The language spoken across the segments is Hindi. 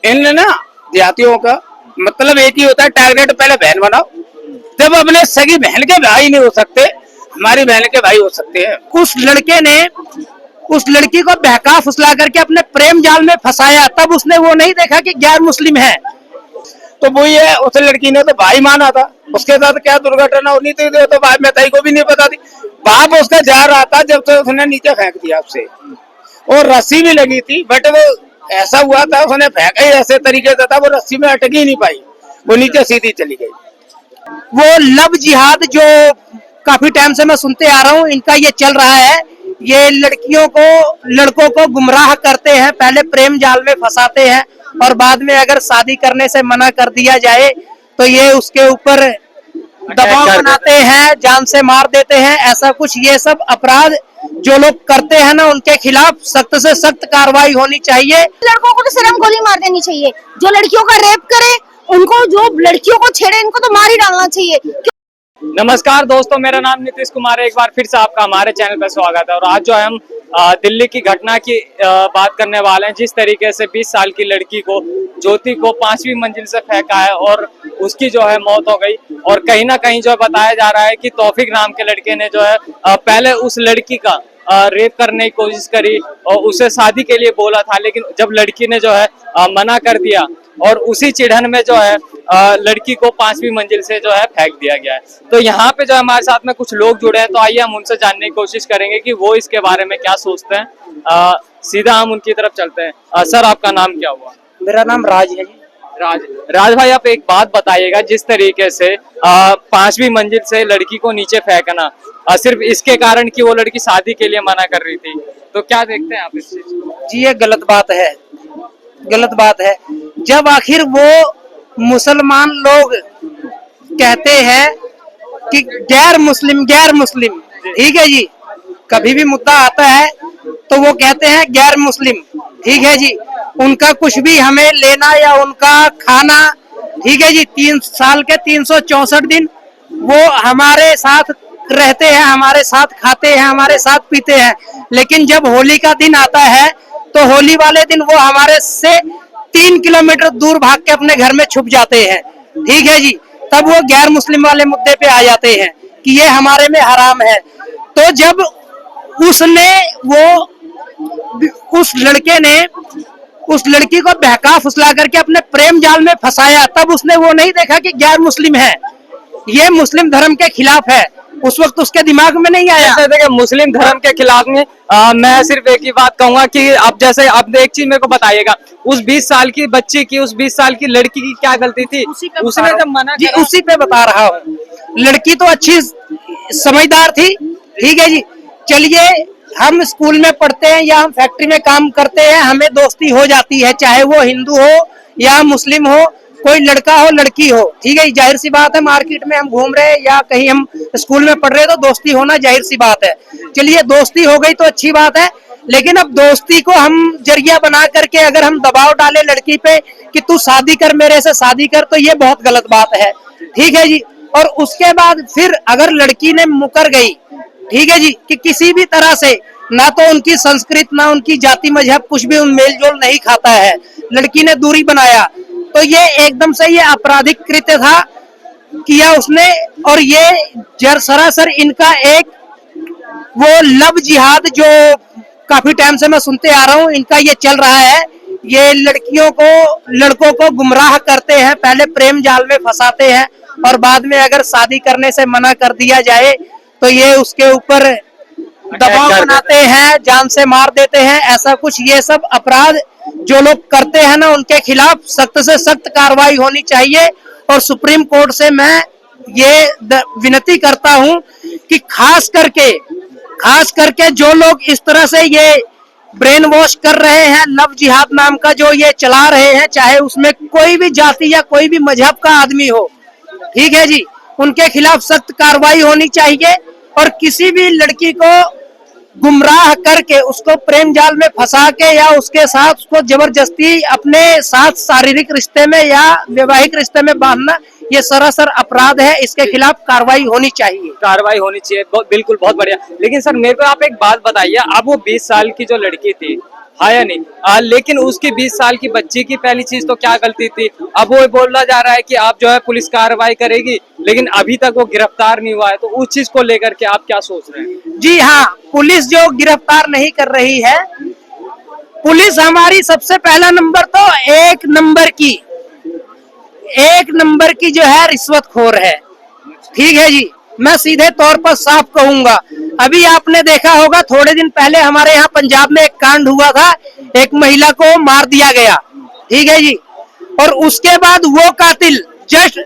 इन ना जातियों का मतलब एक ही होता है, टारगेट पहले बहन बनाओ। जब अपने सगी बहन के भाई नहीं हो सकते, हमारी बहन के भाई हो सकते हैं। उस लड़के ने उस लड़की को बहका फुसला करके अपने प्रेम जाल में फंसाया, तब उसने वो नहीं देखा कि गैर मुस्लिम है। तो वो ये उस लड़की ने तो भाई माना था, उसके साथ क्या दुर्घटना होनी थी तो भाई मैं को भी नहीं पता थी। बाप उसका जा रहा था जब तो उसने नीचे फेंक दिया उससे, और रस्सी भी लगी थी, बट वो ऐसा हुआ था उसने फेंका ही ऐसे तरीके से था, वो रस्सी में अटक ही नहीं पाई, वो नीचे सीधी चली गई। वो लव जिहाद जो काफी टाइम से मैं सुनते आ रहा हूँ, इनका ये चल रहा है। ये लड़कियों को लड़कों को गुमराह करते हैं, पहले प्रेम जाल में फंसाते हैं और बाद में अगर शादी करने से मना कर दिया जाए तो ये उसके ऊपर दबाव बनाते हैं, जान से मार देते हैं। ऐसा कुछ ये सब अपराध जो लोग करते हैं ना, उनके खिलाफ सख्त से सख्त कार्रवाई होनी चाहिए। लड़कों को तो सिर्फ गोली मार देनी चाहिए, जो लड़कियों का रेप करे उनको, जो लड़कियों को छेड़े इनको तो मार ही डालना चाहिए। नमस्कार दोस्तों, मेरा नाम नीतीश कुमार है। एक बार फिर से आपका हमारे चैनल पर स्वागत है। और आज जो है हम दिल्ली की घटना की बात करने वाले हैं। जिस तरीके से 20 साल की लड़की को, ज्योति को 5वीं मंजिल से फेंका है और उसकी जो है मौत हो गई। और कहीं ना कहीं जो बताया जा रहा है कि तौफीक नाम के लड़के ने जो है पहले उस लड़की का रेप करने की कोशिश करी और उसे शादी के लिए बोला था, लेकिन जब लड़की ने जो है मना कर दिया और उसी चिढ़न में जो है लड़की को 5वीं मंजिल से जो है फेंक दिया गया है। तो यहाँ पे जो हमारे साथ में कुछ लोग जुड़े हैं, तो आइए हम उनसे जानने की कोशिश करेंगे कि वो इसके बारे में क्या सोचते हैं। सीधा हम उनकी तरफ चलते हैं। सर, आपका नाम क्या हुआ? मेरा नाम राज है जी। राज भाई, आप एक बात बताइएगा, जिस तरीके से 5वीं मंजिल से लड़की को नीचे फेंकना सिर्फ इसके कारण कि वो लड़की शादी के लिए मना कर रही थी, तो क्या देखते हैं आप इस चीज को? जी, ये गलत बात है, गलत बात है। जब आखिर वो मुसलमान लोग कहते हैं कि गैर मुस्लिम, ठीक है जी, कभी भी मुद्दा आता है तो वो कहते हैं गैर मुस्लिम, ठीक है जी। उनका कुछ भी हमें लेना या उनका खाना, ठीक है जी। 3 साल के 364 दिन वो हमारे साथ रहते हैं, हमारे साथ खाते हैं, हमारे साथ पीते हैं। लेकिन जब होली का दिन आता है तो होली वाले दिन वो हमारे से 3 किलोमीटर दूर भाग के अपने घर में छुप जाते हैं, ठीक है जी। तब वो गैर मुस्लिम वाले मुद्दे पे आ जाते हैं कि ये हमारे में हराम है। तो जब उसने उस लड़के ने उस लड़की को बहका फुसला करके अपने प्रेम जाल में फंसाया, तब उसने वो नहीं देखा कि गैर मुस्लिम है, ये मुस्लिम धर्म के खिलाफ है। उस वक्त उसके दिमाग में नहीं आया। देखिए, मुस्लिम धर्म के खिलाफ में मैं सिर्फ एक ही बात कहूंगा कि अब जैसे अब एक चीज मेरे को बताइएगा, उस 20 साल की बच्ची की, उस 20 साल की लड़की की क्या गलती थी? उसने जब मना जी, उसी पे बता रहा हूँ। लड़की तो अच्छी समझदार थी, ठीक है जी। चलिए, हम स्कूल में पढ़ते हैं या हम फैक्ट्री में काम करते हैं, हमें दोस्ती हो जाती है, चाहे वो हिंदू हो या मुस्लिम हो, कोई लड़का हो लड़की हो, ठीक है। जाहिर सी बात है, मार्केट में हम घूम रहे हैं या कहीं हम स्कूल में पढ़ रहे हैं तो दोस्ती होना जाहिर सी बात है। चलिए, दोस्ती हो गई तो अच्छी बात है, लेकिन अब दोस्ती को हम जरिया बना करके अगर हम दबाव डालें लड़की पे कि तू शादी कर, मेरे से शादी कर, तो ये बहुत गलत बात है, ठीक है जी। और उसके बाद फिर अगर लड़की ने मुकर गई, ठीक है जी, कि किसी भी तरह से ना तो उनकी संस्कृत ना उनकी जाति मजहब कुछ भी मेल जोल नहीं खाता है, लड़की ने दूरी बनाया, तो ये एकदम से ये आपराधिक कृत्य था किया उसने। और ये सरासर इनका एक वो लव जिहाद जो काफी टाइम से मैं सुनते आ रहा हूँ, इनका ये चल रहा है। ये लड़कियों को लड़कों को गुमराह करते हैं, पहले प्रेम जाल में फंसाते हैं और बाद में अगर शादी करने से मना कर दिया जाए तो ये उसके ऊपर दबाव बनाते हैं, जान से मार देते हैं। ऐसा कुछ ये सब अपराध जो लोग करते हैं ना, उनके खिलाफ सख्त से सख्त कार्रवाई होनी चाहिए। और सुप्रीम कोर्ट से मैं ये विनती करता हूं कि खास करके जो लोग इस तरह से ये ब्रेन वॉश कर रहे हैं, लव जिहाद नाम का जो ये चला रहे हैं, चाहे उसमें कोई भी जाति या कोई भी मजहब का आदमी हो, ठीक है जी, उनके खिलाफ सख्त कार्रवाई होनी चाहिए। और किसी भी लड़की को गुमराह करके उसको प्रेम जाल में फंसा के या उसके साथ उसको जबरदस्ती अपने साथ शारीरिक रिश्ते में या वैवाहिक रिश्ते में बांधना, ये सरासर अपराध है। इसके खिलाफ कार्रवाई होनी चाहिए। बिल्कुल, बहुत बढ़िया। लेकिन सर, मेरे को आप एक बात बताइए, अब वो 20 साल की जो लड़की थी, आया नहीं। लेकिन उसकी 20 साल की बच्ची की पहली चीज तो क्या गलती थी? अब वो बोला जा रहा है कि आप जो है पुलिस कार्रवाई करेगी, लेकिन अभी तक वो गिरफ्तार नहीं हुआ है, तो उस चीज को लेकर के आप क्या सोच रहे हैं? जी हाँ, पुलिस जो गिरफ्तार नहीं कर रही है, पुलिस हमारी सबसे पहला नंबर तो एक नंबर की जो है रिश्वतखोर है। ठीक है जी, मैं सीधे तौर पर साफ कहूंगा। अभी आपने देखा होगा थोड़े दिन पहले हमारे यहाँ पंजाब में एक कांड हुआ था, एक महिला को मार दिया गया। ठीक है जी, और उसके बाद वो कातिल जस्ट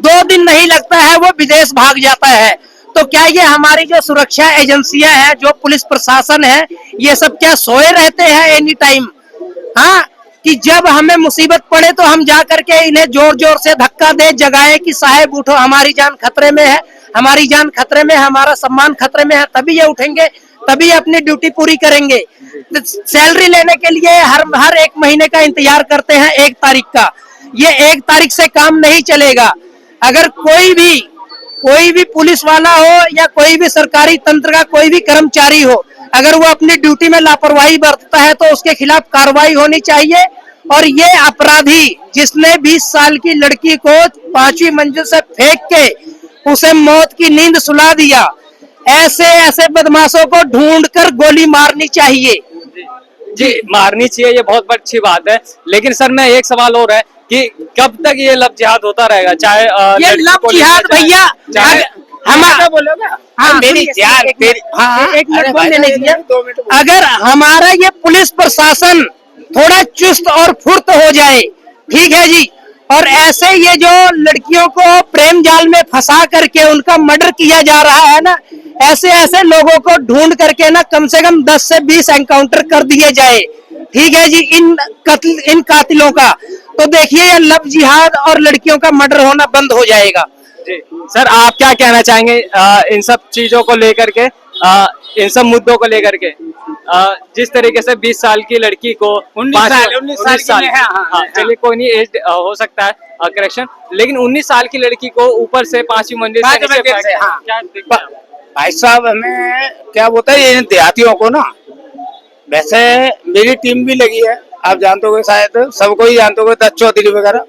2 दिन नहीं लगता है वो विदेश भाग जाता है। तो क्या ये हमारी जो सुरक्षा एजेंसियां हैं, जो पुलिस प्रशासन है, ये सब क्या सोए रहते हैं एनी टाइम? हाँ, कि जब हमें मुसीबत पड़े तो हम जा करके इन्हें जोर जोर से धक्का दे, जगाए कि साहब उठो, हमारी जान खतरे में है, हमारी जान खतरे में है, हमारा सम्मान खतरे में है, तभी ये उठेंगे, तभी अपनी ड्यूटी पूरी करेंगे। सैलरी लेने के लिए हर 1 महीने का इंतजार करते हैं 1 तारीख का। ये 1 तारीख से काम नहीं चलेगा। अगर कोई भी पुलिस वाला हो या कोई भी सरकारी तंत्र का कोई भी कर्मचारी हो, अगर वो अपनी ड्यूटी में लापरवाही बरतता है तो उसके खिलाफ कार्रवाई होनी चाहिए। और ये अपराधी जिसने 20 साल की लड़की को 5वीं मंजिल से फेंक के उसे मौत की नींद सुला दिया, ऐसे बदमाशों को ढूंढकर गोली मारनी चाहिए। जी, मारनी चाहिए, ये बहुत अच्छी बात है। लेकिन सर मैं एक सवाल और है कि कब तक ये लब जिहाद होता रहेगा? चाहे ये लब जिहाद भैया हमारा बोलोगे? मेरी जान तेरी। एक मिनट बोलने दीजिए। अगर हमारा ये पुलिस प्रशासन थोड़ा चुस्त और फुर्त हो जाए, ठीक है जी, और ऐसे ये जो लड़कियों को प्रेम जाल में फंसा करके उनका मर्डर किया जा रहा है ना, ऐसे लोगों को ढूंढ करके ना कम से कम 10 से 20 एनकाउंटर कर दिए जाए, ठीक है जी, इन कातिलों का, तो देखिए ये लब जिहाद और लड़कियों का मर्डर होना बंद हो जाएगा। जी सर, आप क्या कहना चाहेंगे इन सब चीजों को लेकर के, इन सब मुद्दों को लेकर के? जिस तरीके से 20 साल की लड़की को 19 साल हाँ, चलिए कोई नहीं, एज हो सकता है करेक्शन, लेकिन 19 साल की लड़की को ऊपर से 5वीं मंजिल से क्या दिक्कत है? भाई साहब, हमें क्या बोलता है ये देहातियों को ना, वैसे मेरी टीम भी लगी है, आप जानते हो शायद, सबको ही जानते हो, दत्त चौधरी वगैरह,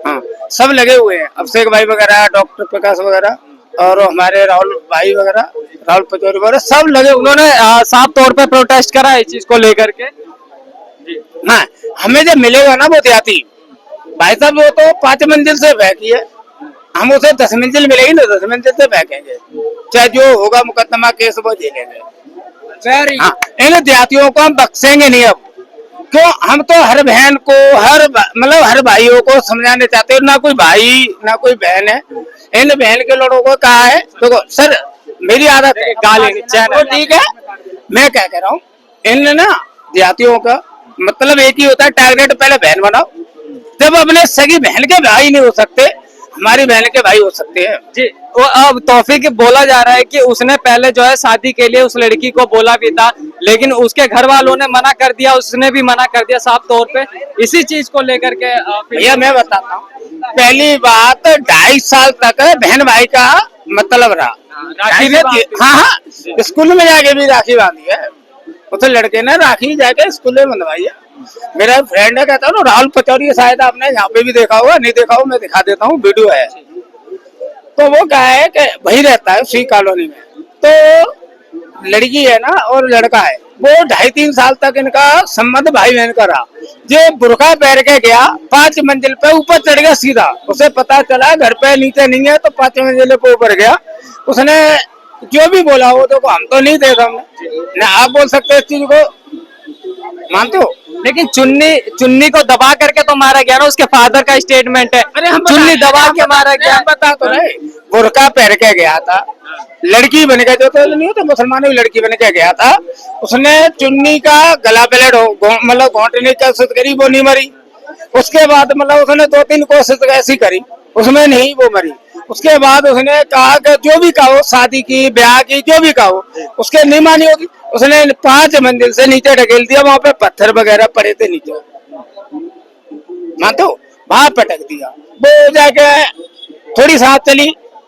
हाँ सब लगे हुए हैं, अभिषेक भाई वगैरह, डॉक्टर प्रकाश वगैरह, और हमारे राहुल भाई वगैरह, राहुल पचौरी वगैरह, सब लगे। उन्होंने साफ तौर पे प्रोटेस्ट करा है इस चीज को लेकर के। हाँ, हमें जब मिलेगा ना वो देहाती भाई साहब, वो तो 5 मंजिल से फेंकी है, हम उसे 10 मंजिल मिलेगी ना, 10 मंजिल से फेंकेंगे, चाहे जो होगा मुकदमा केस वो झेलेंगे। हाँ, इन देहातियों को हम बख्शेंगे नहीं। अब क्यों, हम तो हर बहन को, हर भाइयों को समझाने चाहते हैं, ना कोई भाई ना कोई बहन है, इन बहन के लोगों को कहा है, देखो सर मेरी आदत है गाली, तो ठीक है, मैं क्या कह रहा हूँ, इन ना देहातियों का मतलब एक ही होता है, टारगेट पहले बहन बनाओ, जब अपने सगी बहन के भाई नहीं हो सकते, हमारी बहन के भाई हो सकते हैं जी। वो अब तौफीक बोला जा रहा है कि उसने पहले जो है शादी के लिए उस लड़की को बोला भी था, लेकिन उसके घर वालों ने मना कर दिया, उसने भी मना कर दिया साफ तौर पे। इसी चीज को लेकर के भैया मैं बताता हूँ, पहली बात 2.5 साल तक बहन भाई का मतलब रहा, हाँ, स्कूल में जाके भी राखी बांधी है, उसे लड़के ने राखी जाके स्कूल में बंधवाई है। मेरा फ्रेंड है, कहता हूँ राहुल पचौरी, शायद आपने यहाँ पे भी देखा होगा, नहीं देखा हो मैं दिखा देता हूँ, वीडियो है, तो वो क्या है कि वही रहता है उसी कॉलोनी में, तो लड़की है ना और लड़का है, वो 2.5-3 साल तक इनका संबंध भाई बहन का रहा। जो बुरका पहन के गया 5 मंजिल पे ऊपर चढ़ गया सीधा, उसे पता चला घर पे नीचे नहीं है, तो 5 मंजिल पे ऊपर गया, उसने जो भी बोला वो देखो हम तो नहीं देखा, हमने ना, आप बोल सकते इस चीज को, मानते हो? लेकिन चुन्नी को दबा करके तो मारा गया ना, उसके फादर का स्टेटमेंट है। अरे हम चुन्नी दबा के मारा गया, बता तो रहे, बुरका पहन के गया था, लड़की बन के, जो तो नहीं होता मुसलमानों की लड़की बन के गया था, उसने चुन्नी का गला पलट मतलब घोंटने की कोशिश करी, वो नहीं मरी। उसके बाद मतलब उसने 2-3 कोशिश ऐसी करी, उसमें नहीं वो मरी। उसके बाद उसने कहा कि जो भी कहो, शादी की ब्याह की जो भी कहो, उसके नहीं मानी होगी, उसने 5 मंजिल से नीचे ढकेल दिया, वहां पे पत्थर वगैरह पड़े थे नीचे, मानते हो, वहां पटक दिया। वो जाके थोड़ी सांस चली,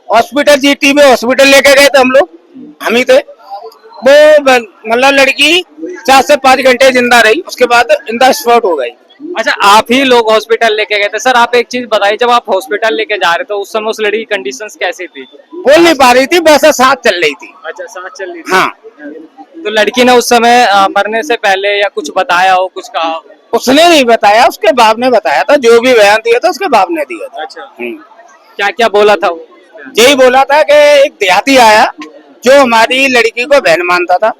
हॉस्पिटल जीटी में हॉस्पिटल लेके गए थे हम लोग, हम ही थे। वो मतलब लड़की 4 से 5 घंटे जिंदा रही, उसके बाद इंदा स्पॉट हो गई। अच्छा, आप ही लोग हॉस्पिटल लेके गए थे। सर आप एक चीज बताइए, जब आप हॉस्पिटल लेके जा रहे थे उस समय उस लड़की की कंडीशंस कैसी थी? बोल नहीं पा रही थी, वैसा सांस चल रही थी। अच्छा, सांस चल रही थी। हाँ, तो लड़की ने उस समय मरने से पहले या कुछ बताया हो, कुछ कहा हो? उसने नहीं बताया, उसके बाप ने बताया था। जो भी बयान दिया था उसके बाप ने दिया था। अच्छा, क्या क्या बोला था वो? यही बोला था कि एक देहाती आया जो हमारी लड़की को बहन मानता था,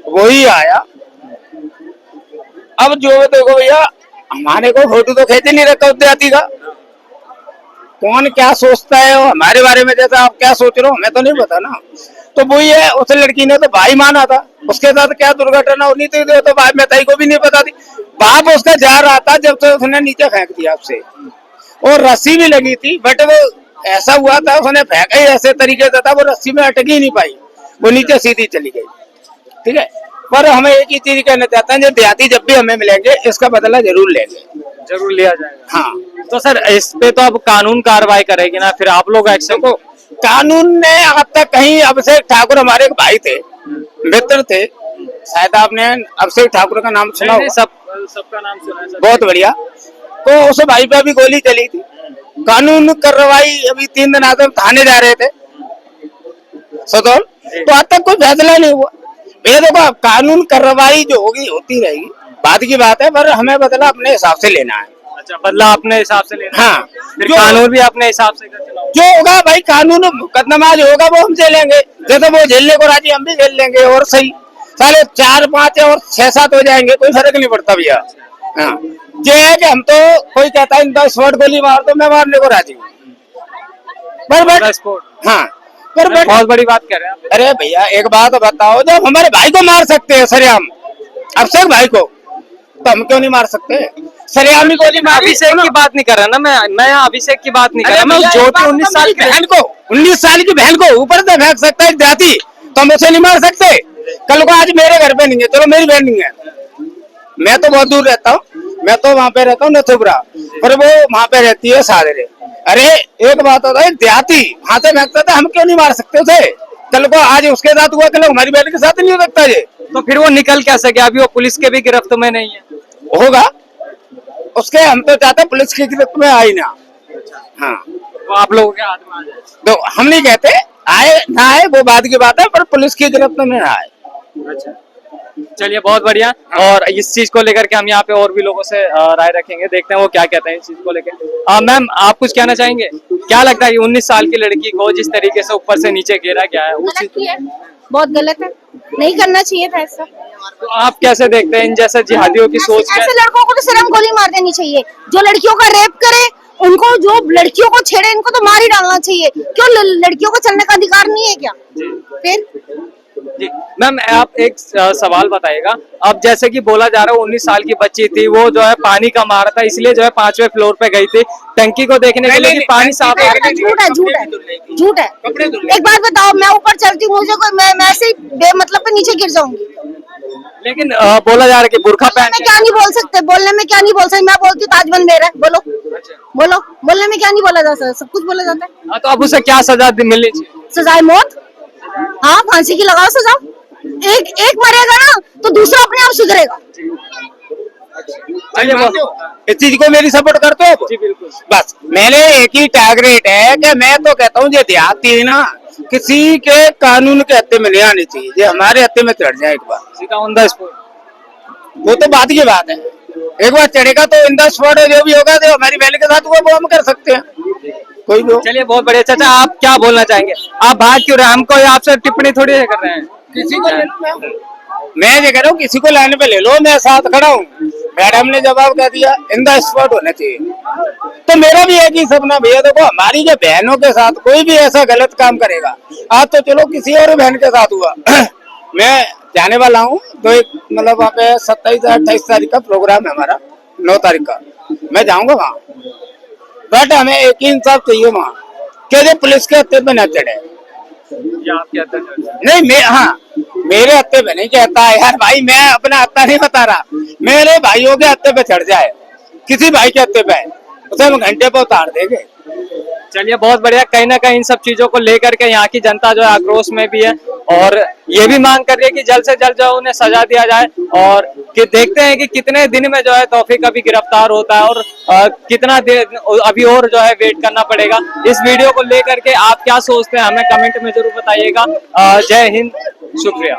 वही आया। अब जो देखो भैया, हमारे को फोटो तो खींच नहीं रखा उस देहाती का। कौन क्या सोचता है वो हमारे बारे में, जैसा आप क्या सोच रहे हो हमें तो नहीं पता ना। तो वही है, उस लड़की ने तो भाई माना था, उसके साथ क्या दुर्घटना होनी थी तो भाई मेताई को भी नहीं पता थी। बाप उसका जा रहा था जब तो उसने नीचे फेंक दिया आपसे, और रस्सी भी लगी थी, बट वो ऐसा हुआ था उसने फेंका ही ऐसे तरीके से था, वो रस्सी में अटक ही नहीं पाई, वो नीचे सीधी चली गई। ठीक है, पर हमें एक ही चीज कहना चाहते हैं, जो देहाती जब भी हमें मिलेंगे इसका बदला जरूर लेंगे। जरूर लिया जाएगा। हाँ, तो सर इस पे तो अब कानून कार्रवाई करेगी ना, फिर आप लोग एक्शन देखो कानून ने अब तक कहीं, अभिषेक ठाकुर हमारे एक भाई थे, मित्र थे, शायद आपने अभिषेक ठाकुर का नाम सुना होगा। सबका नाम सुना है सर। बहुत बढ़िया। तो उस भाई पे अभी गोली चली थी, कानून कार्रवाई अभी 3 दिन आते थाने जा रहे थे सदौल, तो आज तक कोई फैसला नहीं हुआ। ये देखो कानून कार्रवाई जो होगी होती रहेगी, बात की बात है, पर हमें बदला अपने हिसाब से लेना है। अच्छा, बदला अपने हिसाब से लेना। हाँ, फिर जो कानून भी अपने हिसाब से चलाओ। जो होगा भाई, कानून मुकदमा जो होगा वो हम झेलेंगे, जैसे वो झेलने को राजी हम भी झेल लेंगे। और सही साले 4, 5 और 6, 7 हो जाएंगे, कोई फर्क नहीं पड़ता भैया। हाँ, ये है कि हम तो, कोई कहता है 10 शॉट गोली मार दो, मैं मारने को राजी हूँ, पर हाँ, पर बहुत बड़ी बात कर रहे हैं आप। अरे भैया एक बात बताओ, जब हमारे भाई को मार सकते हैं सरेआम, अभिषेक भाई को, तो हम क्यों नहीं मार सकते? सरेआमी को नहीं मारी। अभिषेक की बात नहीं कर रहा ना मैं यहाँ अभिषेक की बात नहीं कर रहा मैं। उस ज्योति 19 साल की बहन को, 19 साल की बहन को ऊपर से फेंक सकता है एक देहाती, तो हम उसे नहीं मार सकते? कल को आज मेरे घर पे नहीं है, चलो मेरी बहन नहीं है, मैं तो बहुत दूर रहता हूँ, मैं तो वहां पे रहता हूँ नथुपुरा, पर वो वहां पे रहती है सादरे। अरे एक बात होता है, देहाती वहां से फेंकता था, हम क्यों नहीं मार सकते उसे? कल को आज उसके साथ हुआ, कल हमारी बहन के साथ नहीं हो सकता ये? तो फिर वो निकल कैसे गया? अभी वो पुलिस के भी गिरफ्त में नहीं है। होगा उसके, हम तो चाहते पुलिस की गिरफ्त में आए ना। हाँ, वो आप लोगों के हाथ में आ जाए। तो हम नहीं कहते आए ना आए, वो बात की बात है, पर पुलिस की गिरफ्त में ना आए। अच्छा, चलिए बहुत बढ़िया। और इस चीज को लेकर के हम यहाँ पे और भी लोगों से राय रखेंगे, देखते हैं वो क्या कहते हैं इस चीज को लेकर। मैम आप कुछ कहना चाहेंगे? क्या लगता है 19 साल की लड़की को जिस तरीके से ऊपर से नीचे गिरा गया है, उस गलत किया है, बहुत गलत है, नहीं करना चाहिए था ऐसा। तो आप कैसे देखते हैं इन जैसे जिहादियों की सोच? ऐसे लड़कों को तो सिर्फ गोली मार देनी चाहिए, जो लड़कियों का रेप करे, उनको, जो लड़कियों को छेड़े, इनको तो मार ही डालना चाहिए। क्यों लड़कियों को चलने का अधिकार नहीं है क्या? फिर जी मैम, आप एक सवाल बताइएगा। अब जैसे कि बोला जा रहा है 19 साल की बच्ची थी, वो जो है पानी का मारा था, इसलिए जो है 5वें फ्लोर पे गई थी टंकी को देखने के लिए कि पानी साफ है। झूठ है, झूठ है, झूठ है। एक बात बताओ, मैं ऊपर चलती हूँ, मुझे कोई, मैं ऐसे ही बेमतलब पे नीचे गिर जाऊंगी? लेकिन बोला जा रहा है कि बुर्खा पहन मैं क्या नहीं बोल सकते, बोलने में क्या नहीं बोल सकते? मैं बोलती हूँ ताजमहल मेरा है, बोलो बोलो, बोलने में क्या नहीं बोला जा सकता? सब कुछ बोला जाता है। तो अब उसे क्या सजा मिलनी चाहिए? सजाए मौत, हाँ, फांसी की लगाओ सजा। एक मरेगा ना तो दूसरा अपने आप सुधरेगा। इस चीज को मेरी सपोर्ट करते हो? जी बिल्कुल। बस मेरे एक ही टारगेट है कि मैं तो कहता हूँ ये देहाती ना किसी के कानून के हत्थे में नहीं आनी चाहिए, ये हमारे हत्थे में चढ़ जाए एक बार, सीधा ऑन द स्पॉट। वो तो बात की बात है, एक बार चढ़ेगा तो इन द स्पॉट जो भी होगा, जो हमारी बहन के साथ हुआ वो हम कर सकते हैं, कोई भी हो। चलिए बहुत बढ़िया। चाचा आप क्या बोलना चाहेंगे? आप भाग क्यों रहे हैं? हमको आपसे टिप्पणी थोड़ी कर रहे हैं। किसी को ले लो, मैं ये कह रहा हूँ किसी को लाइन पे ले लो, मैं साथ खड़ा हूँ। मैडम ने जवाब कह दिया इन द स्पॉट होना चाहिए, तो मेरा भी एक ही सपना भैया, देखो हमारी जो बहनों के साथ कोई भी ऐसा गलत काम करेगा, आज तो चलो किसी और बहन के साथ हुआ मैं जाने वाला हूँ, तो एक मतलब वहाँ पे 27 या 28 तारीख का प्रोग्राम है हमारा, 9 तारीख का मैं जाऊंगा वहाँ, बट हमें एक ही इंसाफ चाहिए वहाँ कि जो पुलिस के हत्थे पे न चढ़े। नहीं मैं, हाँ, मेरे हत्थे पे नहीं कहता है यार भाई, मैं अपना हत्था नहीं बता रहा, मेरे भाइयों के हत्थे पे चढ़ जाए, किसी भाई के हत्थे पे, उसे हम घंटे पे उतार देंगे। चलिए बहुत बढ़िया। कहीं ना कहीं इन सब चीजों को लेकर के यहाँ की जनता जो है आक्रोश में भी है, और ये भी मांग कर रही है कि जल्द से जल्द जो है उन्हें सजा दिया जाए। और कि देखते हैं कि कितने दिन में जो है तौफीक अभी गिरफ्तार होता है और कितना देर अभी और जो है वेट करना पड़ेगा। इस वीडियो को लेकर के आप क्या सोचते हैं हमें कमेंट में जरूर बताइएगा। जय हिंद, शुक्रिया।